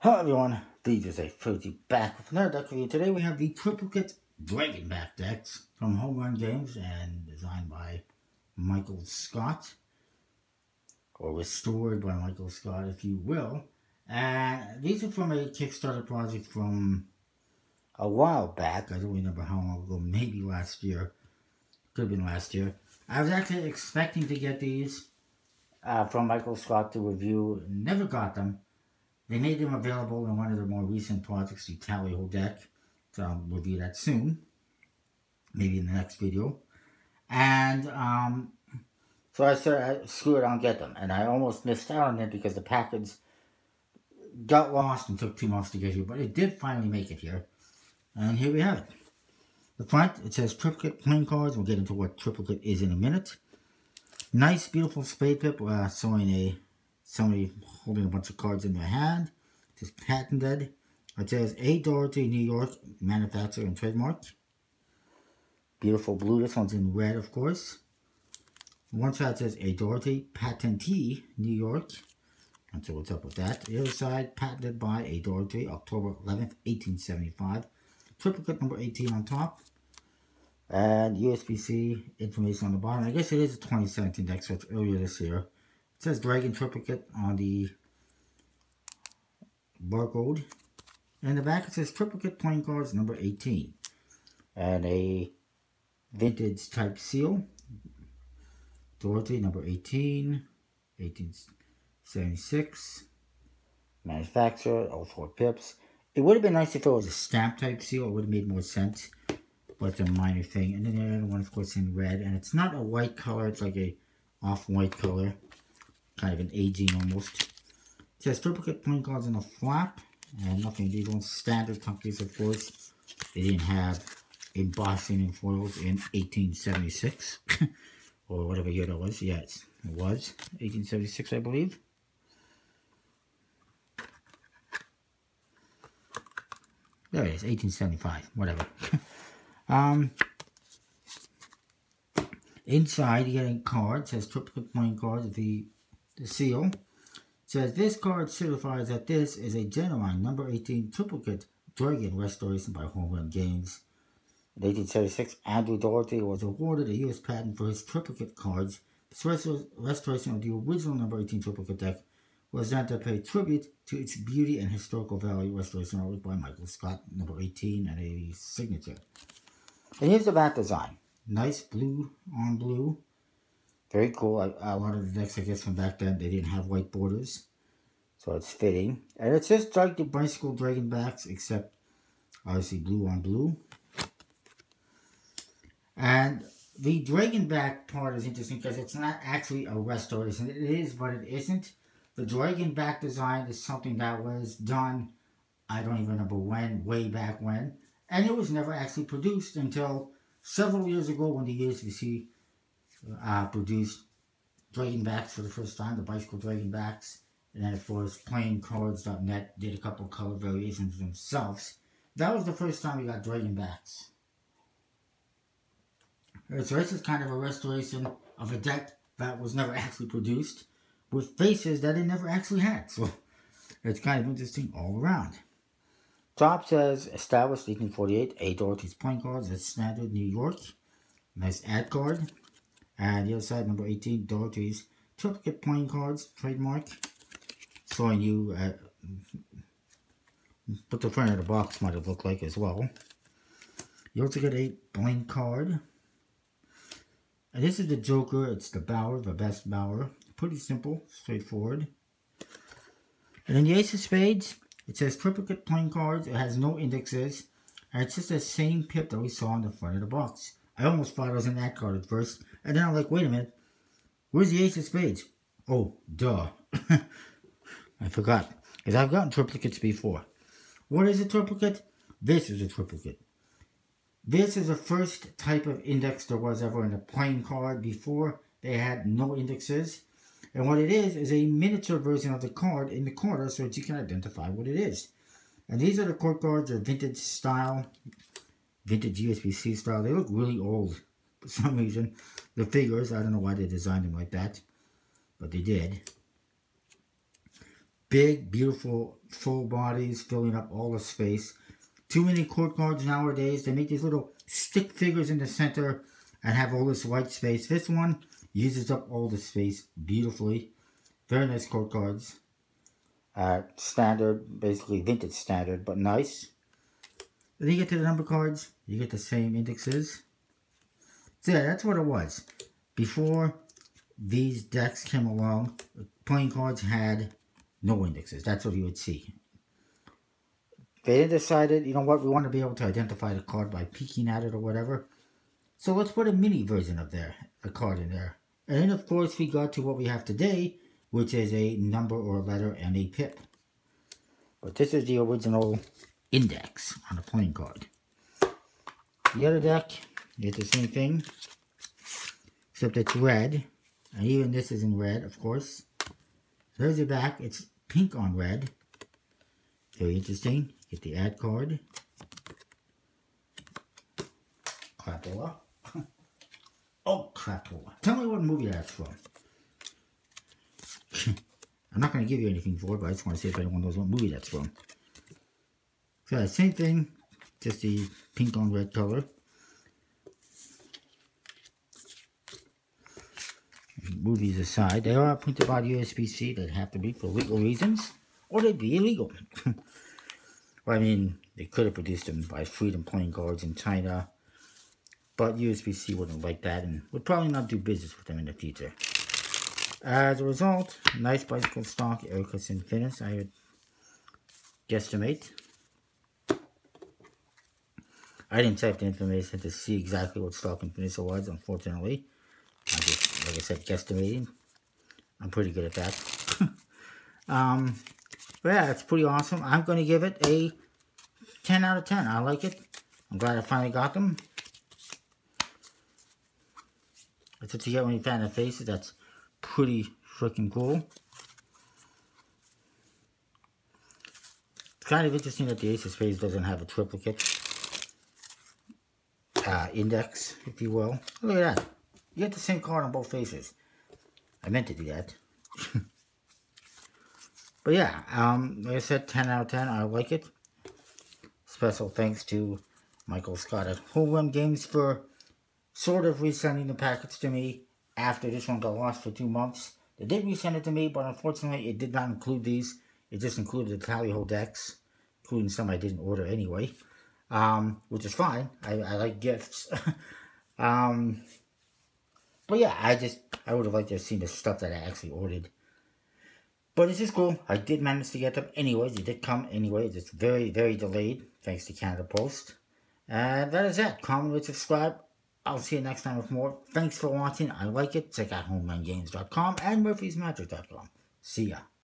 Hello everyone, DJ Fruity back with another deck review. Today we have the Triplicate Dragonback decks from Home Run Games and designed by Michael Scott, or restored by Michael Scott if you will. And these are from a Kickstarter project from a while back. I don't remember how long ago, maybe last year. Could have been last year. I was actually expecting to get these from Michael Scott to review, never got them. They made them available in one of their more recent projects, the Tally Ho deck. So I'll review that soon. Maybe in the next video. And so I said, screw it, I'll get them. And I almost missed out on it because the package got lost and took 2 months to get here. But it did finally make it here. And here we have it. The front, it says Triplicate playing cards. We'll get into what Triplicate is in a minute. Nice, beautiful spade pip showing somebody holding a bunch of cards in their hand. Just patented. It says A. Doherty, New York, manufacturer and trademark. Beautiful blue. This one's in red, of course. One side says A. Doherty, patentee, New York. Not sure what's up with that. The other side, patented by A. Doherty, October 11th, 1875. Triplicate number 18 on top. And USB-C information on the bottom. I guess it is a 2017 deck, so it's earlier this year. It says Dragon Triplicate on the barcode. And in the back it says Triplicate playing cards number 18. And a vintage type seal. Doherty number 18. 1876. Manufacturer, all 4 pips. It would have been nice if it was a stamp type seal. It would have made more sense. But it's a minor thing. And then the other one, of course, in red. And it's not a white color. It's like a off-white color. Kind of an aging almost. It says Triplicate playing cards in a flap. And nothing. These ones standard companies, of course. They didn't have embossing and foils in 1876. Or whatever year that was. Yes, it was. 1876, I believe. There it is. 1875. Whatever. Inside, you get a card. It says Triplicate playing cards with the seal. It says this card certifies that this is a genuine number 18 Triplicate Dragon restoration by Home Run Games. In 1876, Andrew Doherty was awarded a U.S. patent for his Triplicate cards. This restoration of the original number 18 Triplicate deck was done to pay tribute to its beauty and historical value. Restoration artwork by Michael Scott, number 18, and a signature. And here's the back design. Nice blue on blue. Very cool. A lot of the decks, I guess, from back then, they didn't have white borders. So it's fitting. And it's just like the bicycle Dragonbacks, except obviously blue on blue. And the Dragonback part is interesting because it's not actually a restoration. It is, but it isn't. The Dragonback design is something that was done, I don't even remember when, way back when. And it was never actually produced until several years ago when the USB-C produced Dragonbacks for the first time, the bicycle Dragonbacks. And then, of course, playingcards.net did a couple color variations themselves. That was the first time we got Dragonbacks. So this is kind of a restoration of a deck that was never actually produced with faces that it never actually had. So it's kind of interesting all around. Top says established 1848, A. Doherty's playing cards. That's standard New York. Nice ad card. And the other side, number 18, Doherty's Triplicate playing cards, trademark. Showing you what the front of the box might have looked like as well. You also get a blank card. And this is the Joker. It's the Bower, the best Bower. Pretty simple, straightforward. And then the Ace of Spades. It says Triplicate playing cards. It has no indexes. And it's just the same pip that we saw on the front of the box. I almost thought it was an ad card at first. And then I'm like, wait a minute. Where's the Ace of Spades? Oh, duh. I forgot. Because I've gotten triplicates before. What is a triplicate? This is a triplicate. This is the first type of index there was ever in a playing card. Before, they had no indexes. And what it is a miniature version of the card in the corner so that you can identify what it is. And these are the court cards. They're vintage style. Vintage USB-C style. They look really old for some reason. The figures, I don't know why they designed them like that. But they did. Big, beautiful, full bodies filling up all the space. Too many court cards nowadays. They make these little stick figures in the center and have all this white space. This one uses up all the space beautifully. Very nice court cards. Standard, basically vintage standard, but nice. Then you get to the number cards, you get the same indexes. So yeah, that's what it was. Before these decks came along, playing cards had no indexes. That's what you would see. They decided, you know what, we want to be able to identify the card by peeking at it or whatever. So let's put a mini version of a card in there. And then of course we got to what we have today, which is a number or a letter and a pip. But this is the original index on a playing card. The other deck, you get the same thing, except it's red. And even this is in red, of course. There's the back, it's pink on red. Very interesting. Get the ad card. Crapola. Oh, Crapola. Tell me what movie that's from. I'm not going to give you anything for it, but I just want to see if anyone knows what movie that's from. So, same thing, just the pink on red color. Movies aside, they are printed by the USB-C. They have to be for legal reasons, or they'd be illegal. Well, I mean, they could have produced them by Freedom Playing Cards in China, but USB-C wouldn't like that and would probably not do business with them in the future. As a result, nice bicycle stock, air cushion finish, I would guesstimate. I didn't type the information to see exactly what stock and finish it was, unfortunately. I just, like I said, guesstimating. I'm pretty good at that. But yeah, it's pretty awesome. I'm going to give it a 10 out of 10. I like it. I'm glad I finally got them. That's what you get when you fan the faces. That's pretty freaking cool. It's kind of interesting that the Ace of Spades doesn't have a triplicate index, if you will. Look at that. You get the same card on both faces. I meant to do that. But yeah, like I said, 10 out of 10. I like it. Special thanks to Michael Scott at Home Run Games for sort of resending the packets to me after this one got lost for 2 months. They did resend it to me, but unfortunately it did not include these. It just included the tally-ho decks, including some I didn't order anyway, which is fine. I like gifts. But yeah, I would have liked to have seen the stuff that I actually ordered. But it's just cool. I did manage to get them anyways. They did come anyways. It's very, very delayed, thanks to Canada Post. And that is it. Comment, rate, subscribe. I'll see you next time with more. Thanks for watching. I like it. Check out homerungames.com and murphysmagic.com. See ya.